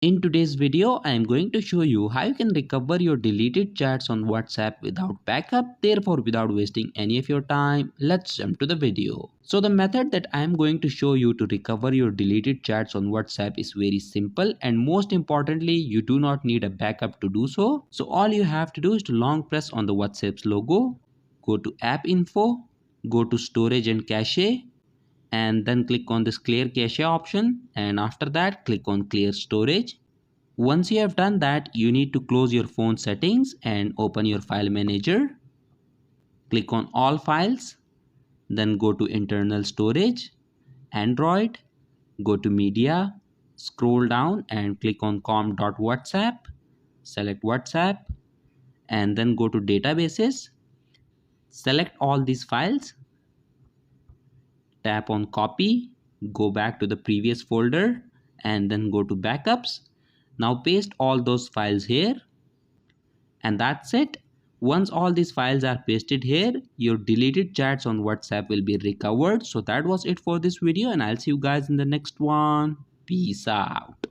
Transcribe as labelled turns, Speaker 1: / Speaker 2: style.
Speaker 1: In today's video, I am going to show you how you can recover your deleted chats on WhatsApp without backup, therefore without wasting any of your time. Let's jump to the video. So the method that I am going to show you to recover your deleted chats on WhatsApp is very simple, and most importantly, you do not need a backup to do so. So all you have to do is to long press on the WhatsApp's logo, go to app info, go to storage and cache, and then click on this clear cache option, and after that click on clear storage. Once you have done that, you need to close your phone settings and open your file manager. Click on all files, then go to internal storage, Android, go to media, scroll down and click on com.whatsapp, select WhatsApp, and then go to databases. Select all these files, tap on copy, go back to the previous folder, and then go to backups. Now paste all those files here, and that's it. Once all these files are pasted here, your deleted chats on WhatsApp will be recovered. So that was it for this video, and I'll see you guys in the next one. Peace out.